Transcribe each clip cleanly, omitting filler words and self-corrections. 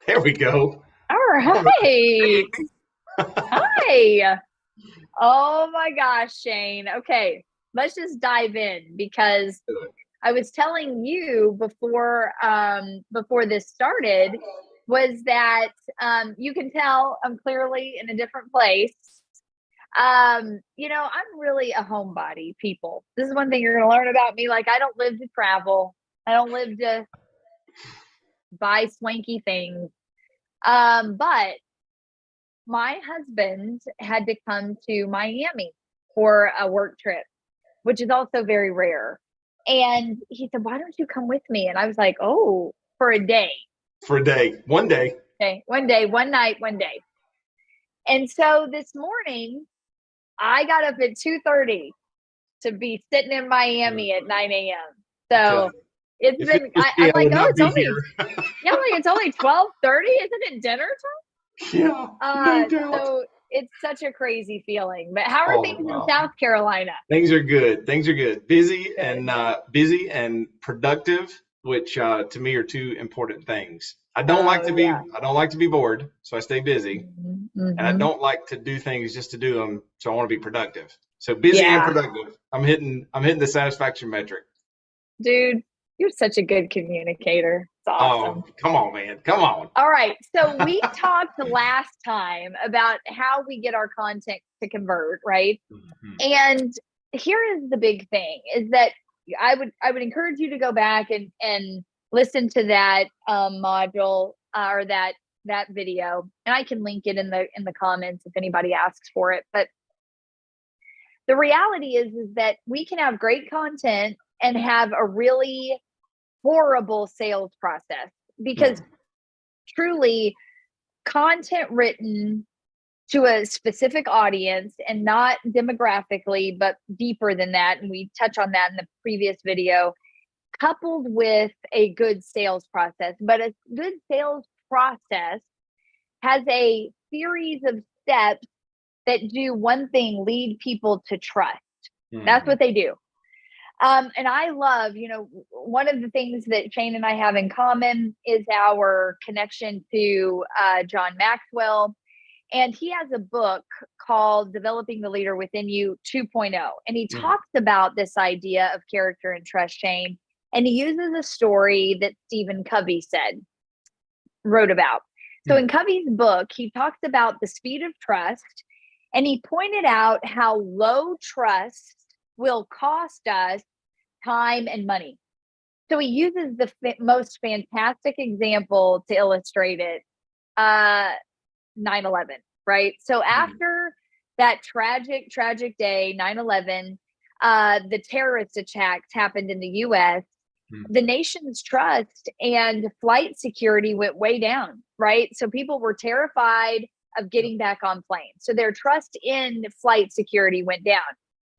There we go. All All right. right. Hi. Oh my gosh, Shane. Okay, let's just dive in because I was telling you before this started was that you can tell I'm clearly in a different place. I'm really a homebody, people. This is one thing you're gonna learn about me. Like I don't live to travel. I don't live to buy swanky things. But my husband had to come to Miami for a work trip, which is also very rare. And he said, "Why don't you come with me?" And I was like, "Oh, for a day." For a day, one day. Okay, one day, one night, one day. And so this morning, I got up at 2:30 to be sitting in Miami at 9 a.m. I tell So you, it's if it been. was me, I'm I like, would "Oh, not it's be only here. yeah, I'm like it's only 12:30. Isn't it dinner Yeah, no time?" doubt. So it's such a crazy feeling. But how are Oh things in wow. South Carolina? Things are good. Things are good. Good. Busy and productive, which to me are two important things. Oh yeah. I don't like to be bored, so I stay busy, and I Mm-hmm. don't like to do things just to do them, so I want to be productive. So busy and Yeah, productive. I'm hitting the satisfaction metric. dude, you're such a good communicator. It's Oh, awesome. come on, man. Come on. All right. So we talked last time about how we get our content to convert, right? Mhm. And here is the big thing is that I would encourage you to go back and listen to that module or that video. And I can link it in the comments if anybody asks for it. But the reality is that we can have great content and have a really horrible sales process because Mm. truly content written to a specific audience and not demographically but deeper than that, and we touch on that in the previous video, coupled with a good sales process. But a good sales process has a series of steps that do one thing: lead people to trust. That's Mhm. what they do. And I love, one of the things that Shane and I have in common is our connection to John Maxwell. And he has a book called Developing the Leader Within You 2.0. And he Mm. talks about this idea of character and trust, Shane. And he uses a story that Stephen Covey wrote about. So in Mm. Covey's book, he talks about the speed of trust. And he pointed out how low trust will cost us time and money. So he uses the most fantastic example to illustrate it. 9/11, right? So Mm. after that tragic day, 9/11, the terrorist attacks happened in the US, the Mm. nation's trust and flight security went way down, right? So people were terrified of Yep. getting back on planes. So their trust in flight security went down.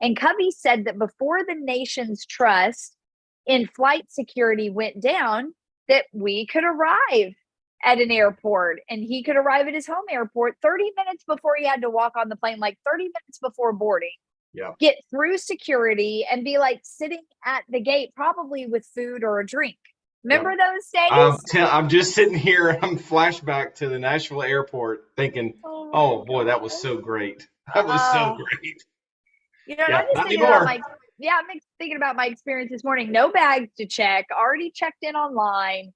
And Covey said that before the nation's trust in flight security went down, that we could arrive at an airport and he could arrive at his home airport 30 minutes before he had to walk on the plane, like 30 minutes before boarding, Yep. get through security and be like sitting at the gate, probably with food or a drink. Yep. Remember those days? I'm just sitting here. I'm flashback to the Nashville airport, thinking, Oh my "Oh boy, that was God. so great. That was so Oh, great." and Yeah, I'm just not thinking about anymore. my, yeah, I'm thinking about my experience this morning. No bags to check, already checked in online,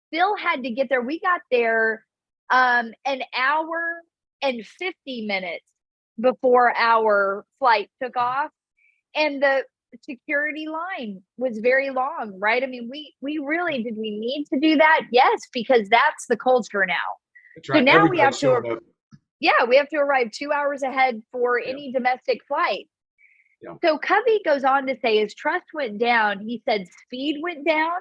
still had to get there. We got there an hour and 50 minutes before our flight took off. And the security line was very long, right? I mean, we really did we need to do that? Yes, because that's the culture now. That's So right. now we have Everybody's to showing up. yeah, we have to arrive 2 hours ahead for Yeah. any domestic flight. Yeah. So Covey goes on to say his trust went down. He said speed went down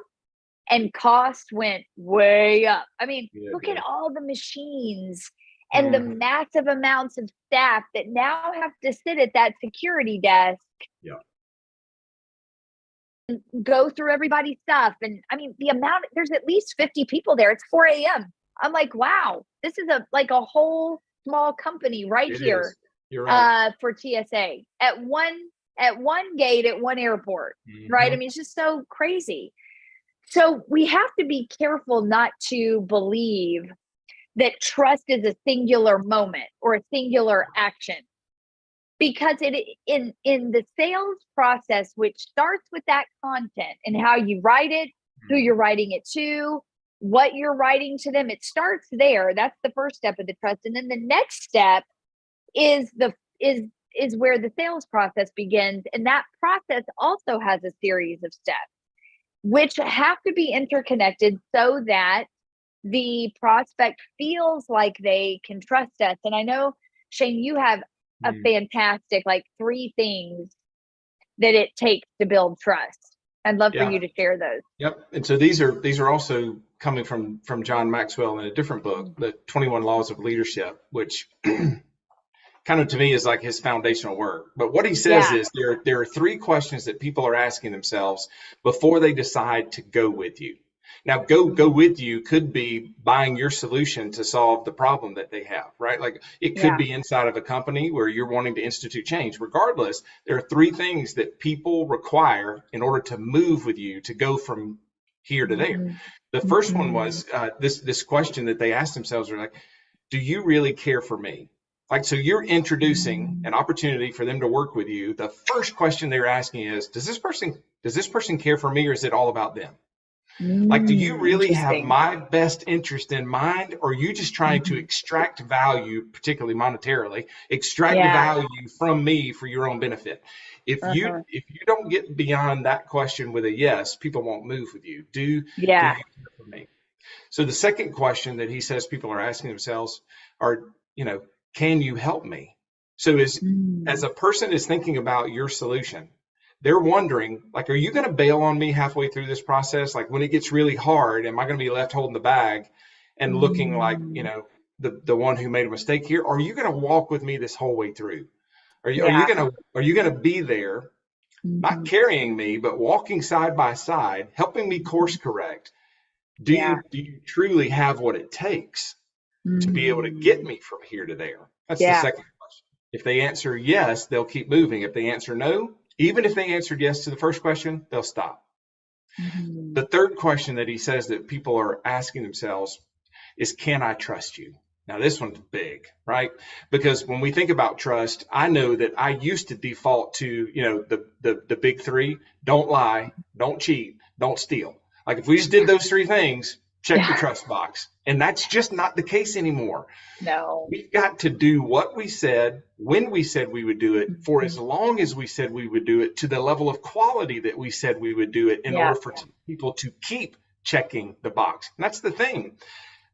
and cost went way up. I mean, Yeah, it look at did. all the machines and the Mhm. massive amounts of staff that now have to sit at that security desk, Yeah. go through everybody's stuff. And I mean, there's at least 50 people there. It's 4 a.m. I'm like, wow, this is a whole small company right It here is. You're right. for TSA at one gate at one airport, right? I Hmm. mean, it's just so crazy. So we have to be careful not to believe that trust is a singular moment or a singular action. Because in the sales process, which starts with that content and how you write it, who you're writing it to, what you're writing to them, it starts there. That's the first step of the trust. And then the next step is where the sales process begins. And that process also has a series of steps, which have to be interconnected so that the prospect feels like they can trust us. And I know, Shane, you have a fantastic, like 3 things that it takes to build trust. I'd love for you to share those. Yep. And so these are also coming from John Maxwell in a different book, the 21 Laws of Leadership, which kind of to me is like his foundational work. But what he says is there are 3 questions that people are asking themselves before they decide to go with you. Now, go with you could be buying your solution to solve the problem that they have, right? Like it could be inside of a company where you're wanting to institute change. Regardless, there are 3 things that people require in order to move with you to go from here to there. The first one was this question that they asked themselves are like, do you really care for me? Like, so you're introducing an opportunity for them to work with you. The first question they're asking is, does this person care for me, or is it all about them? Like, do you really have my best interest in mind, or are you just trying to extract value, particularly monetarily, extract value from me for your own benefit? If you don't get beyond that question with a yes, people won't move with you. Do you care for me? So the second question that he says people are asking themselves are, can you help me? So as a person is thinking about your solution, they're wondering, like, are you going to bail on me halfway through this process? Like, when it gets really hard, am I going to be left holding the bag and looking like, the one who made a mistake here? Or are you going to walk with me this whole way through? Are you going to be there, not carrying me, but walking side by side, helping me course correct? Do you truly have what it takes to be able to get me from here to there? That's the second question. If they answer yes, they'll keep moving. If they answer no, even if they answered yes to the first question, they'll stop. The third question that he says that people are asking themselves is, can I trust you? Now, this one's big, right? Because when we think about trust, I know that I used to default to, the big 3: don't lie, don't cheat, don't steal. Like, if we just did those 3 things, check the trust box. And that's just not the case anymore. No. We've got to do what we said, when we said we would do it, for as long as we said we would do it, to the level of quality that we said we would do it, in order for people to keep checking the box. And that's the thing.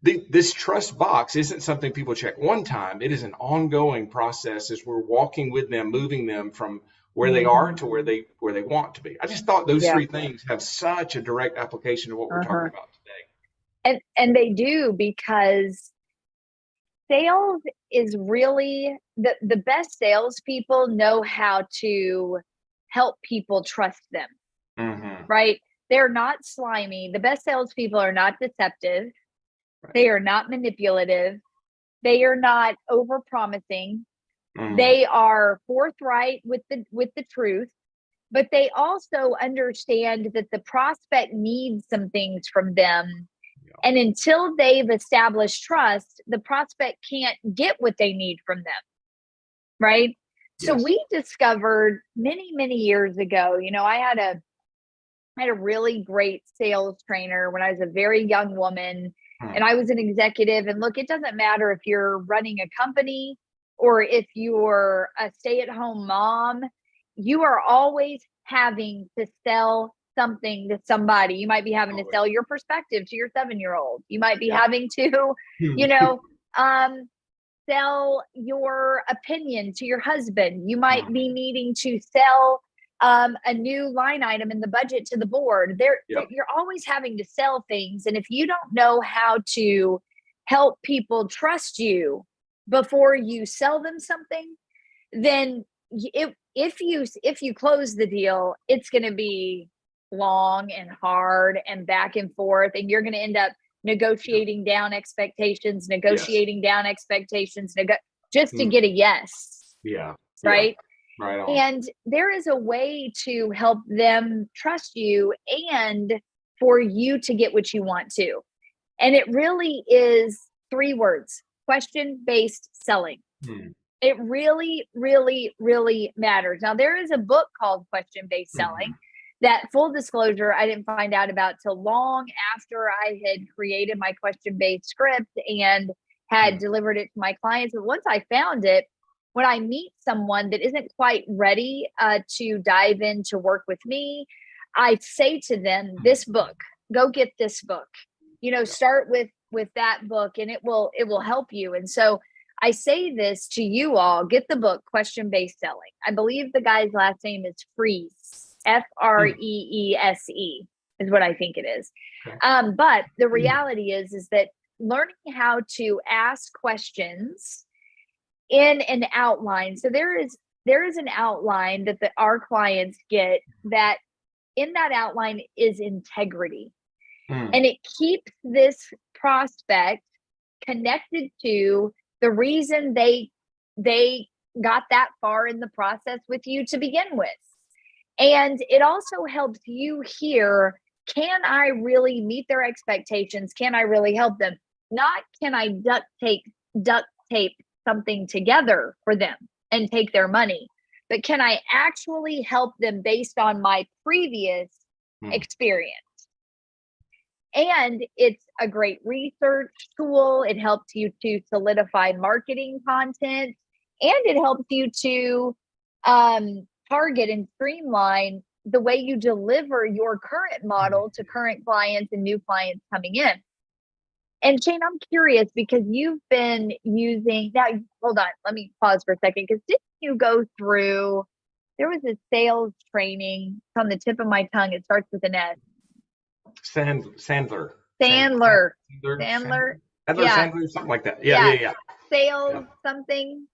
This trust box isn't something people check one time. It is an ongoing process as we're walking with them, moving them from where they are to where they want to be. I just thought those 3 things have such a direct application to what we're talking about today. And they do, because sales is really the best salespeople know how to help people trust them, right? They're not slimy. The best salespeople are not deceptive. Right. They are not manipulative. They are not over-promising. They are forthright with the truth, but they also understand that the prospect needs some things from them. And until they've established trust, the prospect can't get what they need from them, right? Yes. So we discovered many years ago, I had a really great sales trainer when I was a very young woman, and I was an executive. And look, it doesn't matter if you're running a company or if you're a stay-at-home mom, you are always having to sell something to somebody. You might be having to sell your perspective to your 7-year-old. You might be having to, sell your opinion to your husband. You might be needing to sell a new line item in the budget to the board. You're always having to sell things. And if you don't know how to help people trust you before you sell them something, then if you close the deal, it's going to be long and hard and back and forth, and you're going to end up negotiating down expectations, just to get a yes. Right. Right on. And there is a way to help them trust you and for you to get what you want to. And it really is 3 words: question-based selling. Hmm. It really, really, really matters. Now, there is a book called Question-Based Selling that, full disclosure, I didn't find out about till long after I had created my question-based script and had delivered it to my clients. But once I found it, when I meet someone that isn't quite ready to dive in to work with me, I say to them, this book, go get this book, start with that book, and it will help you. And so I say this to you all: get the book, Question-Based Selling. I believe the guy's last name is Freese, Freese is what I think it is. Okay. But the reality is that learning how to ask questions in an outline. So there is an outline that our clients get, that in that outline is integrity. And it keeps this prospect connected to the reason they got that far in the process with you to begin with. And it also helps you hear, can I really meet their expectations? Can I really help them? Not, can I duct tape something together for them and take their money, but can I actually help them based on my previous experience? And it's a great research tool. It helps you to solidify marketing content, and it helps you to target and streamline the way you deliver your current model to current clients and new clients coming in. And Shane, I'm curious, because you've been using, now, hold on, let me pause for a second, because didn't you go through, there was a sales training, it's on the tip of my tongue, it starts with an S. Sandler, something like that. Yeah. Sales something.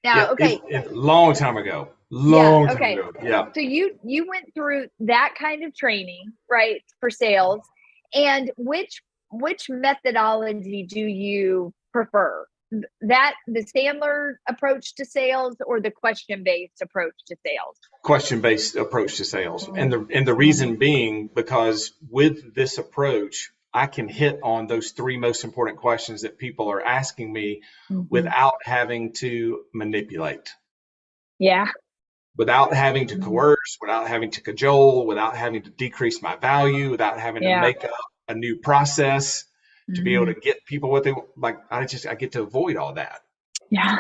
Now, okay. Long time ago. Long time ago. Yeah. So you went through that kind of training, right, for sales. And which methodology do you prefer? That the Sandler approach to sales, or the question-based approach to sales? Question-based approach to sales. And the reason being, because with this approach, I can hit on those 3 most important questions that people are asking me without having to manipulate. Yeah. Without having to coerce, without having to cajole, without having to decrease my value, without having to make up a new process to be able to get people what they like. I get to avoid all that. Yeah.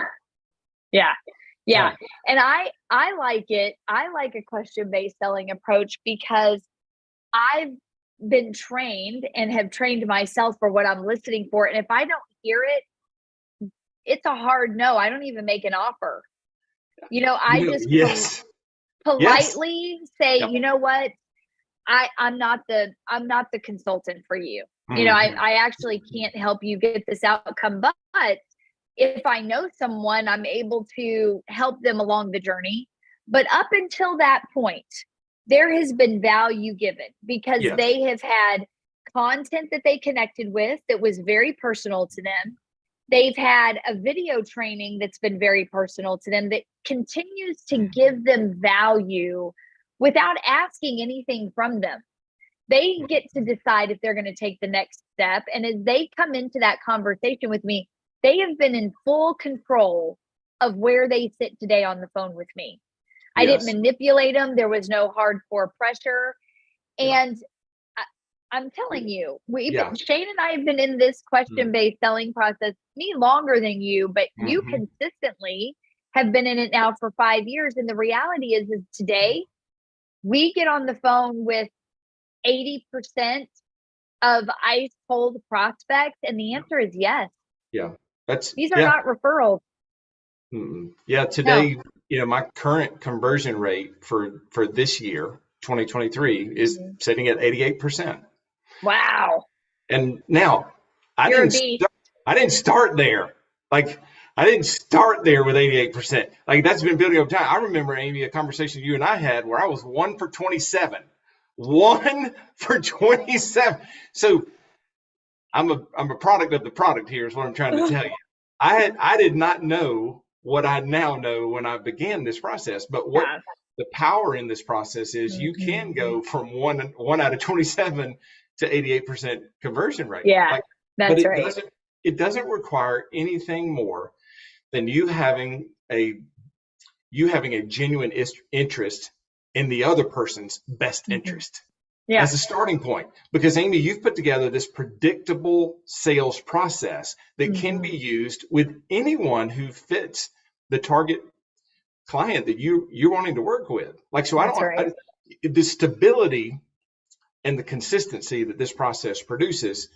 And I like it. I like a question-based selling approach because I've been trained and have trained myself for what I'm listening for. And if I don't hear it, it's a hard no. I don't even make an offer. I just politely say, you know what? I'm not the consultant for you. I actually can't help you get this outcome, but if I know someone, I'm able to help them along the journey. But up until that point, there has been value given, because they have had content that they connected with that was very personal to them. They've had a video training that's been very personal to them that continues to give them value without asking anything from them. They get to decide if they're going to take the next step. And as they come into that conversation with me, they have been in full control of where they sit today on the phone with me. I didn't manipulate them. There was no hardcore pressure. And I'm telling you, Shane and I have been in this question-based selling process, me longer than you, but you consistently have been in it now for 5 years. And the reality is today, we get on the phone with 80% of ice cold prospects, and the answer is yes. Yeah. These are not referrals. Yeah. Today, my current conversion rate for this year, 2023, is sitting at 88%. Wow. And now I didn't start there. Like, I didn't start there with 88%. Like, that's been building over time. I remember, Amy, a conversation you and I had where I was 1 for 27. 1 for 27. So I'm a product of the product here is what I'm trying to tell you. I did not know what I now know when I began this process, but what the power in this process is, you can go from 1 out of 27 to 88% conversion rate. Yeah, that's right. it doesn't require anything more than you having a genuine interest in the other person's best interest as a starting point. Because Amy, you've put together this predictable sales process that can be used with anyone who fits the target client that you're wanting to work with. Like, so the stability and the consistency that this process produces,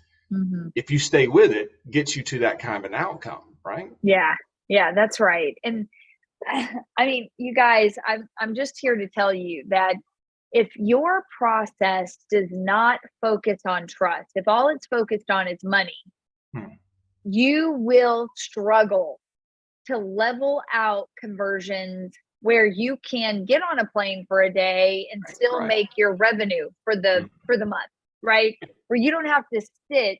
if you stay with it, gets you to that kind of an outcome, right? Yeah, that's right. And I mean, you guys, I'm just here to tell you that if your process does not focus on trust, if all it's focused on is money, you will struggle to level out conversions where you can get on a plane for a day and still make your revenue for the month, right? Where you don't have to sit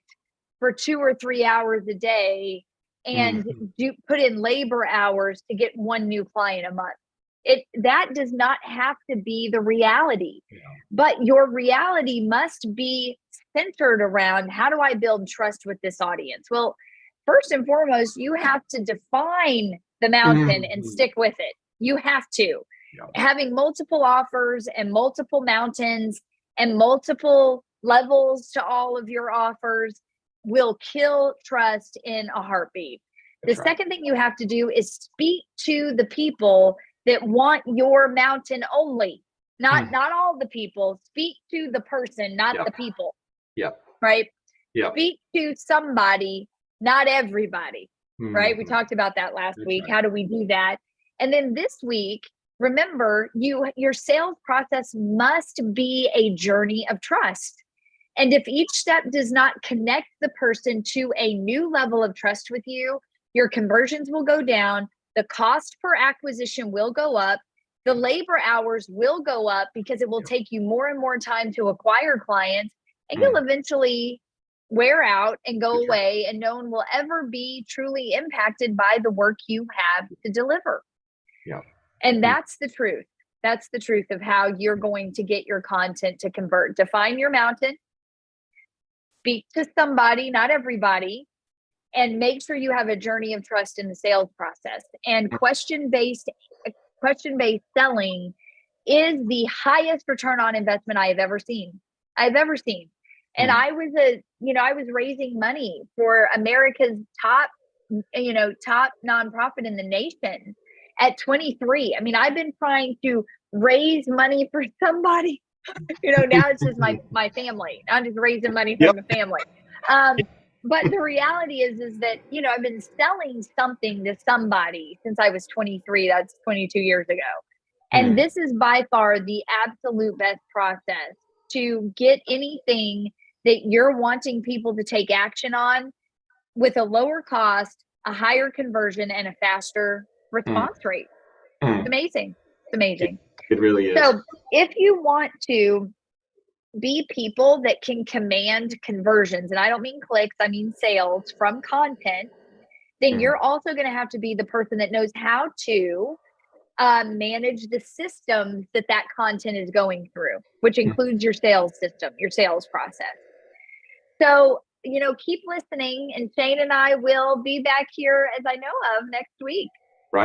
for 2 or 3 hours a day and put in labor hours to get one new client a month. That does not have to be the reality, but your reality must be centered around, how do I build trust with this audience? Well, first and foremost, you have to define the mountain and stick with it. You have to. Having multiple offers and multiple mountains and multiple levels to all of your offers will kill trust in a heartbeat. The second thing you have to do is speak to the people that want your mountain only, not all the people. Speak to the person, not the people. Right? Speak to somebody, not everybody. Right? We talked about that last week. How do we do that? And then this week, remember, your sales process must be a journey of trust. And if each step does not connect the person to a new level of trust with you, your conversions will go down. The cost per acquisition will go up. The labor hours will go up because it will take you more and more time to acquire clients, and you'll eventually wear out and go away, and no one will ever be truly impacted by the work you have to deliver. And that's the truth. That's the truth of how you're going to get your content to convert. Define your mountain, speak to somebody, not everybody, and make sure you have a journey of trust in the sales process. And question-based selling is the highest return on investment I have ever seen. And I was raising money for America's top nonprofit in the nation at 23. I mean, I've been trying to raise money for somebody, now it's just my family. I'm just raising money from the family. But the reality is that, I've been selling something to somebody since I was 23. That's 22 years ago. And this is by far the absolute best process to get anything that you're wanting people to take action on with a lower cost, a higher conversion, and a faster response rate. It's amazing. It's amazing. It really is. So if you want to be people that can command conversions, and I don't mean clicks, I mean sales from content, then you're also going to have to be the person that knows how to manage the systems that content is going through, which includes your sales system, your sales process. So, keep listening, and Shane and I will be back here, as I know of, next week.